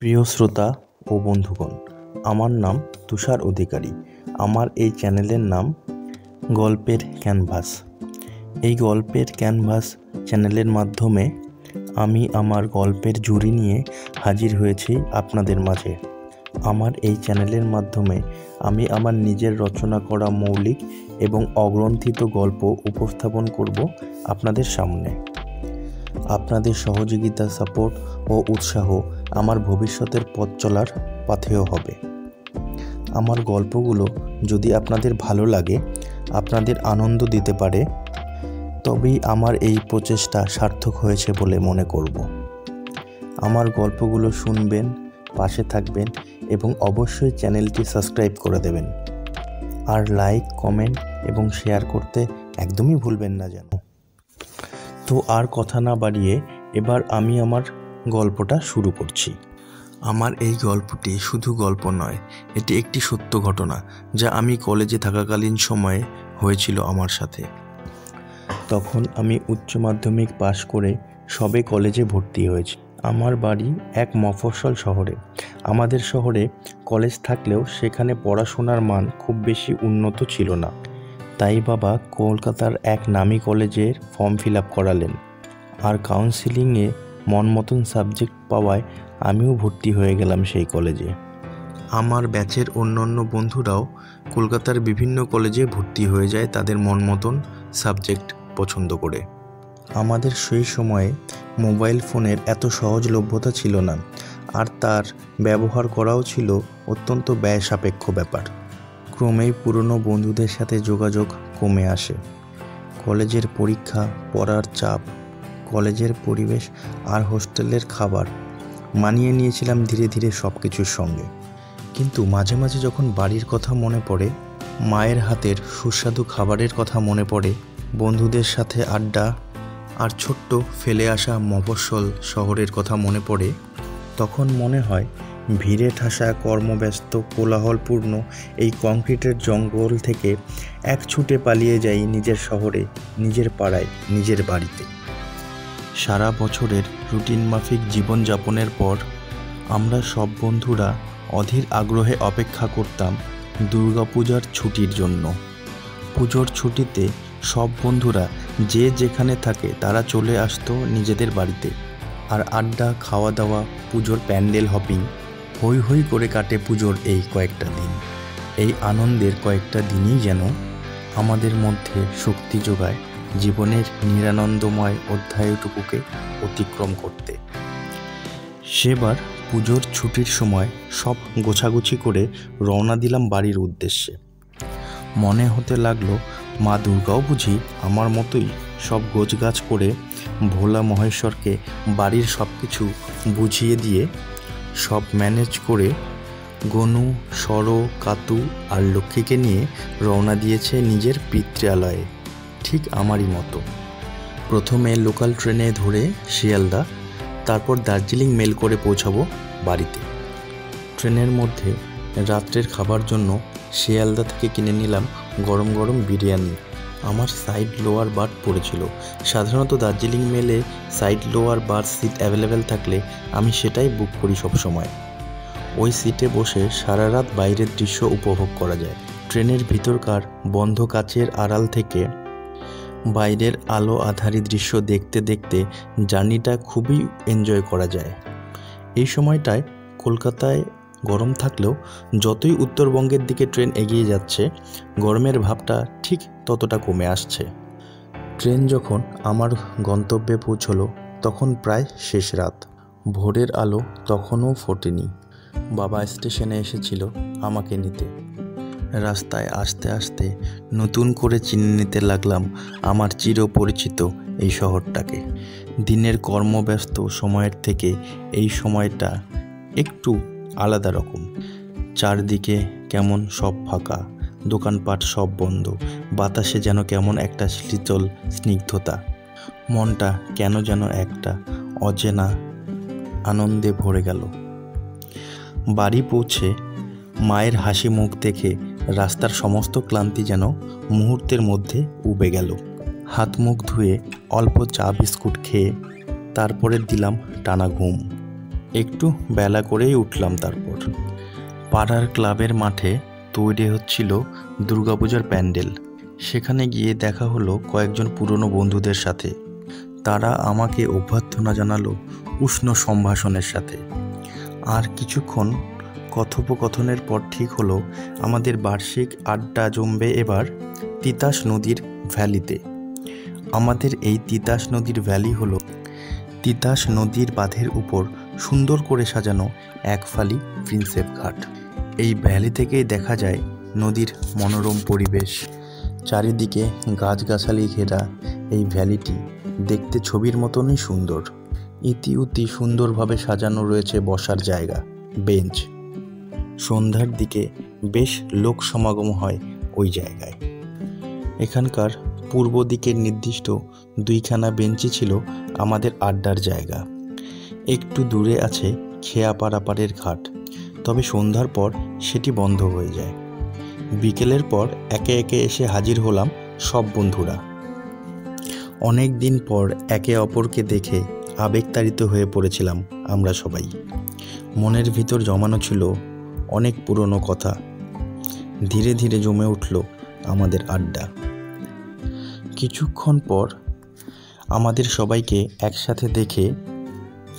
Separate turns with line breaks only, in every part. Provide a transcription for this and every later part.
প্রিয় শ্রোতা ও বন্ধুগণ, আমার নাম তুষার অধিকারী। আমার এই চ্যানেলের নাম গল্পের ক্যানভাস। এই গল্পের ক্যানভাস চ্যানেলের মাধ্যমে আমি আমার গল্পের ঝুড়ি নিয়ে হাজির হয়েছি আপনাদের মাঝে। আমার এই চ্যানেলের মাধ্যমে আমি আমার নিজের রচনা করা মৌলিক এবং অগ্রন্থিত গল্প উপস্থাপন করব আপনাদের সামনে। আপনাদের সহযোগিতা, সাপোর্ট ও উৎসাহ আমার ভবিষ্যতের পথ চলার পাথেয় হবে। আমার গল্পগুলো যদি আপনাদের ভালো লাগে, আপনাদের আনন্দ দিতে পারে, তবেই আমার এই প্রচেষ্টা সার্থক হয়েছে বলে মনে করব। আমার গল্পগুলো শুনবেন, পাশে থাকবেন এবং অবশ্যই চ্যানেলটি সাবস্ক্রাইব করে দেবেন। আর লাইক, কমেন্ট এবং শেয়ার করতে একদমই ভুলবেন না যেন। তো আর কথা না বাড়িয়ে এবার আমি আমার গল্পটা শুরু করছি। আমার এই গল্পটি শুধু গল্প নয়, এটি একটি সত্য ঘটনা যা আমি কলেজে থাকাকালীন সময়ে হয়েছিল আমার সাথে। তখন আমি উচ্চ মাধ্যমিক পাশ করে সবে কলেজে ভর্তি হয়েছি। আমার বাড়ি এক মফস্বল শহরে। আমাদের শহরে কলেজ থাকলেও সেখানে পড়াশোনার মান খুব বেশি উন্নত ছিল না। তাই বাবা কলকাতার এক নামী কলেজের ফর্ম ফিল আপ করালেন, আর কাউন্সিলিংয়ে মন মতন সাবজেক্ট পাওয়ায় আমিও ভর্তি হয়ে গেলাম সেই কলেজে। আমার ব্যাচের অন্যান্য বন্ধুরাও কলকাতার বিভিন্ন কলেজে ভর্তি হয়ে যায় তাদের মন মতন সাবজেক্ট পছন্দ করে। আমাদের সেই সময়ে মোবাইল ফোনের এত সহজলভ্যতা ছিল না, আর তার ব্যবহার করাও ছিল অত্যন্ত ব্যয় সাপেক্ষ ব্যাপার। ক্রমেই পুরনো বন্ধুদের সাথে যোগাযোগ কমে আসে। কলেজের পরীক্ষা, পড়ার চাপ, কলেজের পরিবেশ আর হোস্টেলের খাবার মানিয়ে নিয়েছিলাম ধীরে ধীরে সব কিছুর সঙ্গে। কিন্তু মাঝে মাঝে যখন বাড়ির কথা মনে পড়ে, মায়ের হাতের সুস্বাদু খাবারের কথা মনে পড়ে, বন্ধুদের সাথে আড্ডা আর ছোট্ট ফেলে আসা মফস্বল শহরের কথা মনে পড়ে, তখন মনে হয় ভিড়ে ঠাসা, কর্মব্যস্ত, কোলাহলপূর্ণ এই কংক্রিটের জঙ্গল থেকে এক ছুটে পালিয়ে যাই নিজের শহরে, নিজের পাড়ায়, নিজের বাড়িতে। সারা বছরের রুটিন মাফিক জীবনযাপনের পর আমরা সব বন্ধুরা অধীর আগ্রহে অপেক্ষা করতাম দুর্গাপূজার ছুটির জন্য। পুজোর ছুটিতে সব বন্ধুরা যে যেখানে থাকে তারা চলে আসতো নিজেদের বাড়িতে, আর আড্ডা, খাওয়া দাওয়া, পুজোর প্যান্ডেল হপিং, হই হই করে কাটে পুজোর এই কয়েকটা দিন। এই আনন্দের কয়েকটা দিনই যেন আমাদের মধ্যে শক্তি যোগায় জীবনের নিরানন্দময় অধ্যায়টুকুকে অতিক্রম করতে। সেবার পুজোর ছুটির সময় সব গোছাগুছি করে রওনা দিলাম বাড়ির উদ্দেশ্যে। মনে হতে লাগলো মা দুর্গাও বুঝি আমার মতোই সব গোছগাছ করে ভোলা মহেশ্বরকে বাড়ির সব কিছু বুঝিয়ে দিয়ে, সব ম্যানেজ করে গনু, সর, কাতু আর লক্ষ্মীকে নিয়ে রওনা দিয়েছে নিজের পিতৃালয়ে, ঠিক আমারই মতো। প্রথমে লোকাল ট্রেনে ধরে শিয়ালদা, তারপর দার্জিলিং মেল করে পৌঁছাবো বাড়িতে। ট্রেনের মধ্যে রাত্রের খাবার জন্য শিয়ালদা থেকে কিনে নিলাম গরম গরম বিরিয়ানি। আমার সাইড লোয়ার বার্থ পড়েছিল। সাধারণত দার্জিলিং মেলে side lower berth seat available থাকলে আমি সেটাই বুক করি সব সময়। ওই সিটে বসে সারা রাত বাইরের দৃশ্য উপভোগ করা যায়। ট্রেনের ভিতরকার বন্ধ কাচের আড়াল থেকে বাইরের আলো আঁধারি দৃশ্য দেখতে দেখতে জার্নিটা খুবই এনজয় করা যায়। এই সময়টায় কলকাতায় গরম থাকলেও যতই উত্তরবঙ্গের দিকে ট্রেন এগিয়ে যাচ্ছে, গরমের ভাবটা ঠিক ততটা কমে আসছে। ট্রেন যখন আমার গন্তব্যে পৌঁছলো তখন প্রায় শেষ রাত। ভোরের আলো তখনও ফোটেনি। বাবা স্টেশনে এসেছিল আমাকে নিতে। রাস্তায় আস্তে আস্তে নতুন করে চিনে নিতে লাগলাম আমার চিরপরিচিত এই শহরটাকে। দিনের কর্মব্যস্ত সময়ের থেকে এই সময়টা একটু আলাদা রকম। চারদিকে কেমন সব ফাঁকা, দোকানপাট সব বন্ধ, বাতাসে যেন কেমন একটা শীতল স্নিগ্ধতা। মনটা কেন যেন একটা অচেনা আনন্দে ভরে গেল। বাড়ি পৌঁছে মায়ের হাসি মুখ দেখে রাস্তার সমস্ত ক্লান্তি যেন মুহূর্তের মধ্যে উবে গেল। হাত মুখ ধুয়ে অল্প চা বিস্কুট খেয়ে তারপরে দিলাম টানা ঘুম। একটু বেলা করেই উঠলাম। তারপর পাড়ার ক্লাবের মাঠে তৈরি হচ্ছিল দুর্গাপূজার প্যান্ডেল। সেখানে গিয়ে দেখা হলো কয়েকজন পুরনো বন্ধুদের সাথে। তারা আমাকে অভ্যর্থনা জানালো উষ্ণ সম্ভাষণের সাথে। আর কিছুক্ষণ কথোপকথনের পর ঠিক হলো আমাদের বার্ষিক আড্ডা জমবে এবার তিতাস নদীর ভ্যালিতে। আমাদের এই তিতাস নদীর ভ্যালি হলো তিতাস নদীর বাঁধের উপর সুন্দর করে সাজানো এক ফালি প্রিন্সেপ ঘাট। এই ভ্যালি থেকেই দেখা যায় নদীর মনোরম পরিবেশ। চারিদিকে গাছগাছালি ঘেরা এই ভ্যালিটি দেখতে ছবির মতনই সুন্দর। ইতি উতি সুন্দরভাবে সাজানো রয়েছে বসার জায়গা, বেঞ্চ। সন্ধ্যার দিকে বেশ লোক সমাগম হয় ওই জায়গায়। এখানকার পূর্ব দিকের নির্দিষ্ট 2খানা বেঞ্চই ছিল আমাদের আড্ডার জায়গা। একটু দূরে আছে খেয়া পারাপারের ঘাট, তবে সন্ধ্যার পর সেটি বন্ধ হয়ে যায়। বিকেলের পর একে একে এসে হাজির হলাম সব বন্ধুরা। অনেক দিন পর একে অপরকে দেখে আবেগতাড়িত হয়ে পড়েছিলাম আমরা সবাই। মনের ভিতর জমানো ছিল অনেক পুরনো কথা। ধীরে ধীরে জমে উঠল আমাদের আড্ডা। কিছুক্ষণ পর আমাদের সবাইকে একসাথে দেখে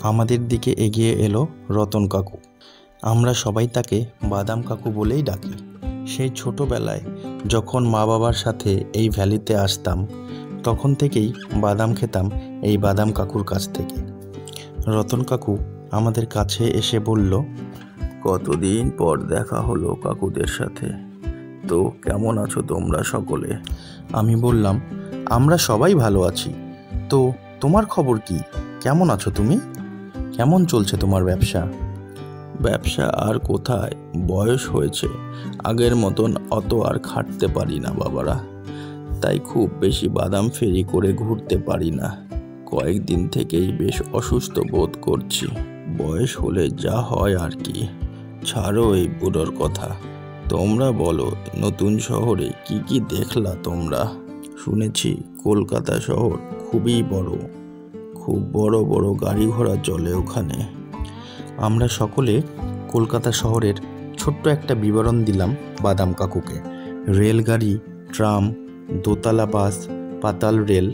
আমাদের দিকে এগিয়ে এলো রতন কাকু। আমরা সবাই তাকে বাদাম কাকু বলেই ডাকি। সেই ছোটবেলায় যখন মা বাবার সাথে এই ভ্যালিতে আসতাম, তখন থেকেই বাদাম খেতাম এই বাদাম কাকুর কাছ থেকে। রতন কাকু আমাদের কাছে এসে বলল, কতদিন পর দেখা হলো কাকুদের সাথে, তো কেমন আছো তোমরা সকলে? আমি বললাম, আমরা সবাই ভালো আছি। তো তোমার খবর কি? কেমন আছো তুমি? কেমন চলছে তোমার ব্যবসা? ব্যবসা আর কোথায়, বয়স হয়েছে, আগের মতন অত আর খাটতে পারি না বাবারা, তাই খুব বেশি বাদাম ফেরি করে ঘুরতে পারি না। কয়েকদিন থেকেই বেশ অসুস্থ বোধ করছি। বয়স হলে যা হয় আর কি। ছাড়ো এই বুড়োর কথা, তোমরা বলো নতুন শহরে কি কি দেখলা তোমরা? শুনেছি কলকাতা শহর খুবই বড়, খুব বড় বড় গাড়ি ঘোড়া চলে ওখানে। আমরা সকলে কলকাতা শহরের ছোট্ট একটা বিবরণ দিলাম বাদাম কাকুকে। রেলগাড়ি, ট্রাম, দোতলা বাস, পাতাল রেল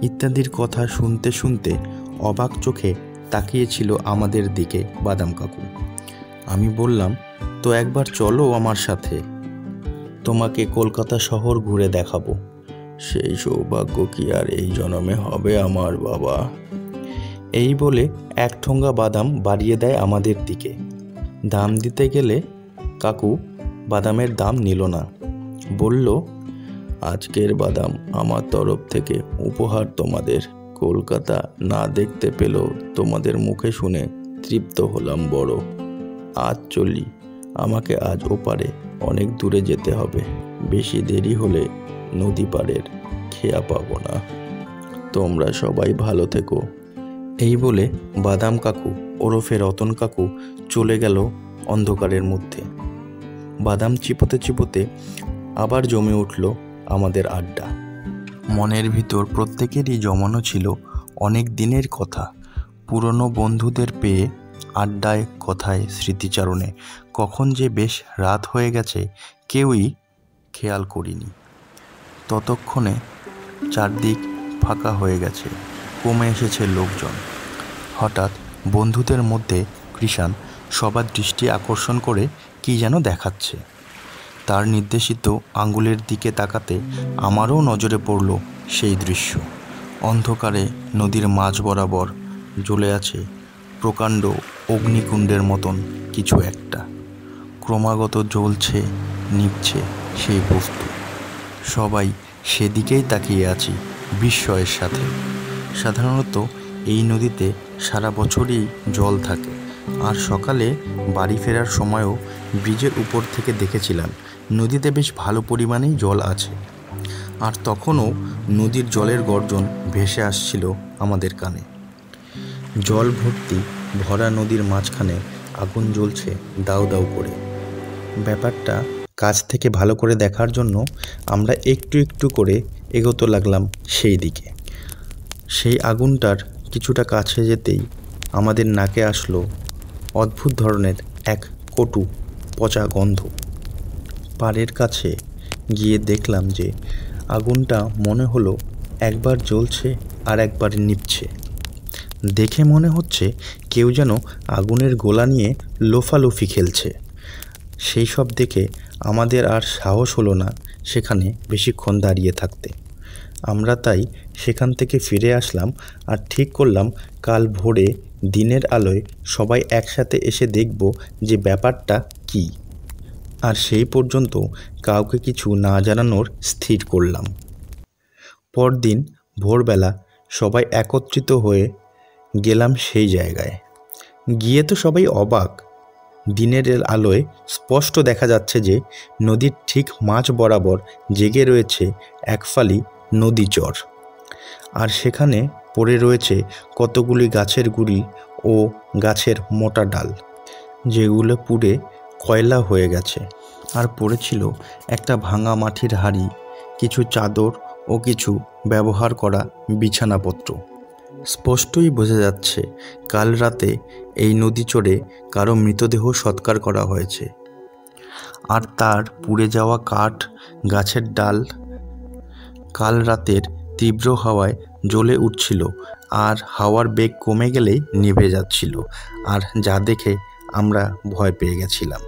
ইত্যাদির কথা শুনতে শুনতে অবাক চোখে তাকিয়েছিল আমাদের দিকে বাদাম কাকু। আমি বললাম, তো একবার চলো আমার সাথে, তোমাকে কলকাতা শহর ঘুরে দেখাবো। সেই সৌভাগ্য কি আর এই জন্মে হবে আমার বাবা? এই বলে এক ঠোঙ্গা বাদাম বাড়িয়ে দেয় আমাদের দিকে। দাম দিতে গেলে কাকু বাদামের দাম নিল না, বলল, আজকের বাদাম আমার তরফ থেকে উপহার তোমাদের। কলকাতা না দেখতে পেলেও তোমাদের মুখে শুনে তৃপ্ত হলাম বড়। আজ চলি, আমাকে আজ ওপারে অনেক দূরে যেতে হবে। বেশি দেরি হলে নদী পাড়ের খেয়া পাবো না। তোমরা সবাই ভালো থেকো। এই বলে বাদাম কাকু ওরফে রতন কাকু চলে গেল অন্ধকারের মধ্যে। বাদাম চিপোতে চিপোতে আবার জমে উঠল আমাদের আড্ডা। মনের ভিতর প্রত্যেকেরই জমানো ছিল অনেক দিনের কথা। পুরনো বন্ধুদের পেয়ে আড্ডায়, কথায়, স্মৃতিচারণে কখন যে বেশ রাত হয়ে গেছে কেউই খেয়াল করিনি। ততক্ষণে চারদিক ফাঁকা হয়ে গেছে, কমে এসেছে লোকজন। হঠাৎ বন্ধুদের মধ্যে কৃষাণ সবার দৃষ্টি আকর্ষণ করে কি যেন দেখাচ্ছে। তার নির্দেশিত আঙ্গুলের দিকে তাকাতে আমারও নজরে পড়ল সেই দৃশ্য। অন্ধকারে নদীর মাঝ বরাবর জ্বলে আছে প্রকাণ্ড অগ্নিকুণ্ডের মতন কিছু একটা। ক্রমাগত জ্বলছে, নিভছে সেই বস্তু। সবাই সেদিকেই তাকিয়ে আছি বিস্ময়ের সাথে। সাধারণত এই নদীতে সারা বছরই জল থাকে, আর সকালে বাড়ি ফেরার সময়ও ব্রিজের উপর থেকে দেখেছিলাম নদীতে বেশ ভালো পরিমাণেই জল আছে। আর তখনও নদীর জলের গর্জন ভেসে আসছিল আমাদের কানে। জল ভর্তি ভরা নদীর মাঝখানে আগুন জ্বলছে দাউ দাউ করে। ব্যাপারটা কাছ থেকে ভালো করে দেখার জন্য আমরা একটু একটু করে এগোতে লাগলাম সেই দিকে। সেই আগুনটার কিছুটা কাছে যেতেই আমাদের নাকে আসলো অদ্ভুত ধরনের এক কটু পচা গন্ধ। পাড়ের কাছে গিয়ে দেখলাম যে আগুনটা মনে হলো একবার জ্বলছে আর একবার নিভছে। দেখে মনে হচ্ছে কেউ যেন আগুনের গোলা নিয়ে লোফালোফি খেলছে। সেই সব দেখে আমাদের আর সাহস হলো না সেখানে বেশিক্ষণ দাঁড়িয়ে থাকতে। আমরা তাই সেখান থেকে ফিরে আসলাম আর ঠিক করলাম কাল ভোরে দিনের আলোয় সবাই একসাথে এসে দেখব যে ব্যাপারটা কী। আর সেই পর্যন্ত কাউকে কিছু না জানানোর স্থির করলাম। পরদিন ভোরবেলা সবাই একত্রিত হয়ে গেলাম সেই জায়গায়। গিয়ে তো সবাই অবাক। দিনের আলোয় স্পষ্ট দেখা যাচ্ছে যে নদীর ঠিক মাঝ বরাবর জেগে রয়েছে এক ফালি নদী চর। আর সেখানে পড়ে রয়েছে কতগুলি গাছের গুঁড়ি ও গাছের মোটা ডাল, যেগুলো পুড়ে কয়লা হয়ে গেছে। আর পড়েছিল একটা ভাঙা মাটির হাঁড়ি, কিছু চাদর ও কিছু ব্যবহার করা বিছানাপত্র। স্পষ্টই বোঝা যাচ্ছে কাল রাতে এই নদী চড়ে কারো মৃতদেহ সৎকার করা হয়েছে। আর তার পুড়ে যাওয়া কাঠ, গাছের ডাল কাল রাতের তীব্র হাওয়ায় জ্বলে উঠছিল আর হাওয়ার বেগ কমে গেলেই নিভে যাচ্ছিল। আর যা দেখে আমরা ভয় পেয়ে গেছিলাম।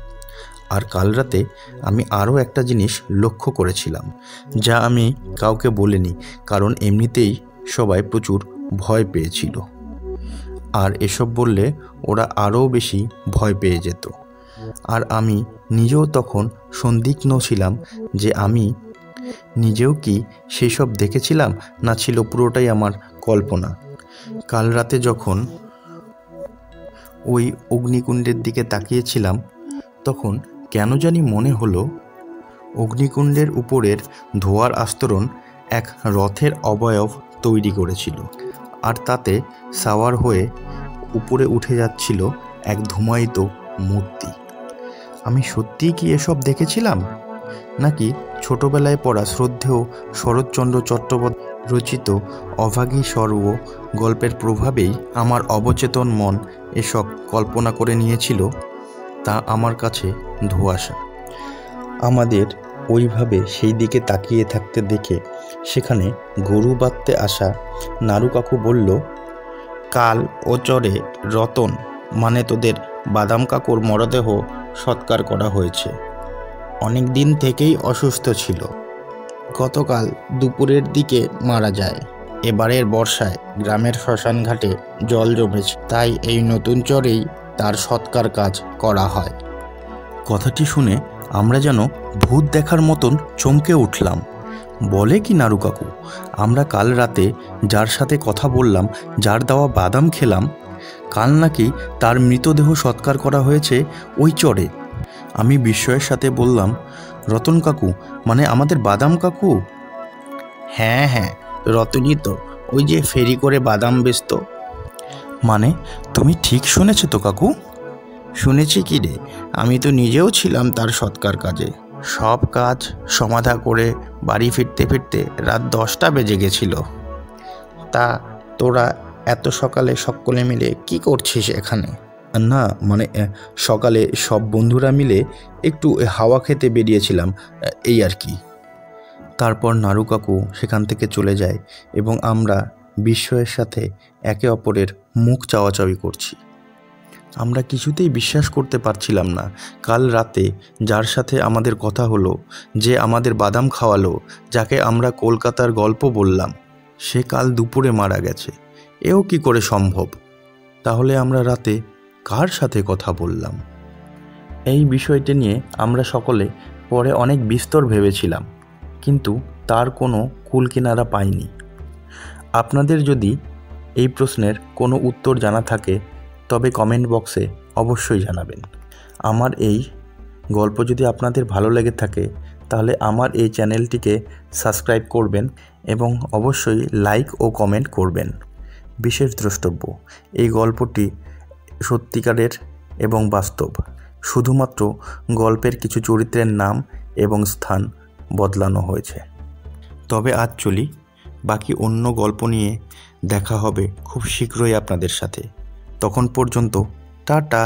আর কাল রাতে আমি আরও একটা জিনিস লক্ষ্য করেছিলাম, যা আমি কাউকে বলিনি, কারণ এমনিতেই সবাই প্রচুর ভয় পেয়েছিল। আর এসব বললে ওরা আরও বেশি ভয় পেয়ে যেত। আর আমি নিজেও তখন সন্দিগ্ধ ছিলাম যে আমি নিজেও কি সেসব দেখেছিলাম, না ছিল পুরোটাই আমার কল্পনা। কাল রাতে যখন ওই অগ্নিকুণ্ডের দিকে তাকিয়েছিলাম, তখন কেন জানি মনে হলো অগ্নিকুণ্ডের উপরের ধোঁয়ার আস্তরণ এক রথের অবয়ব তৈরি করেছিল, আর তাতে সাওয়ার হয়ে উপরে উঠে যাচ্ছিল এক ধূমায়িত মূর্তি। আমি সত্যিই কি এসব দেখেছিলাম, নাকি ছোটবেলায় পড়া শ্রদ্ধেয় শরৎচন্দ্র চট্টোপাধ্যায় রচিত অভাগী স্বর্গ গল্পের প্রভাবেই আমার অবচেতন মন এসব কল্পনা করে নিয়েছিল, তা আমার কাছে ধোঁয়াশা। আমাদের ওইভাবে সেই দিকে তাকিয়ে থাকতে দেখে সেখানে গরু বাঁধতে আসা নাড়ু কাকু বলল, কাল ও চরে রতন মানে তোদের বাদাম কাকুর মরদেহ সৎকার করা হয়েছে। অনেক দিন থেকেই অসুস্থ ছিল, গতকাল দুপুরের দিকে মারা যায়। এবারের বর্ষায় গ্রামের শ্মশান ঘাটে জল জমেছে, তাই এই নতুন চরেই তার সৎকার কাজ করা হয়। কথাটি শুনে আমরা যেন ভূত দেখার মতন চমকে উঠলাম। বলে কি নাড়ু কাকু, আমরা কাল রাতে যার সাথে কথা বললাম, যার দেওয়া বাদাম খেলাম, কাল নাকি তার মৃতদেহ সৎকার করা হয়েছে ওই চরে। আমি বিস্ময়ের সাথে বললাম, রতন কাকু মানে আমাদের বাদাম কাকু? হ্যাঁ হ্যাঁ, রতনই তো, ওই যে ফেরি করে বাদাম বেচত। মানে তুমি ঠিক শুনেছ তো কাকু? শুনেছি কি রে, আমি তো নিজেও ছিলাম তার সৎকার কাজে। সব কাজ সমাধা করে বাড়ি ফিরতে ফিরতে রাত 10টা বেজে গেছিল। তা তোরা এত সকালে সকলে মিলে কি করছিস এখানে? না মানে সকালে সব বন্ধুরা মিলে একটু হাওয়া খেতে বেরিয়েছিলাম, এই আর কি। তারপর নাড়ু কাকু সেখান থেকে চলে যায় এবং আমরা বিস্ময়ের সাথে একে অপরের মুখ চাওয়াচাওয়ি করছি। আমরা কিছুতেই বিশ্বাস করতে পারছিলাম না কাল রাতে যার সাথে আমাদের কথা হলো, যে আমাদের বাদাম খাওয়ালো, যাকে আমরা কলকাতার গল্প বললাম, সে কাল দুপুরে মারা গেছে। এও কি করে সম্ভব? তাহলে আমরা রাতে কার সাথে কথা বললাম? এই বিষয়টি নিয়ে আমরা সকলে পরে অনেক বিস্তর ভেবেছিলাম, কিন্তু তার কোনো কূল কিনারা পাইনি। আপনাদের যদি এই প্রশ্নের কোনো উত্তর জানা থাকে তবে কমেন্ট বক্সে অবশ্যই জানাবেন। আমার এই গল্প যদি আপনাদের ভালো লেগে থাকে তাহলে আমার এই চ্যানেলটিকে সাবস্ক্রাইব করবেন এবং অবশ্যই লাইক ও কমেন্ট করবেন। বিশেষ দ্রষ্টব্য, এই গল্পটি সত্যিকারের এবং বাস্তব, শুধুমাত্র গল্পের কিছু চরিত্রের নাম এবং স্থান বদলানো হয়েছে। তবে আজ চলি, বাকি অন্য গল্প নিয়ে দেখা হবে খুব শীঘ্রই আপনাদের সাথে। তখন পর্যন্ত টাটা।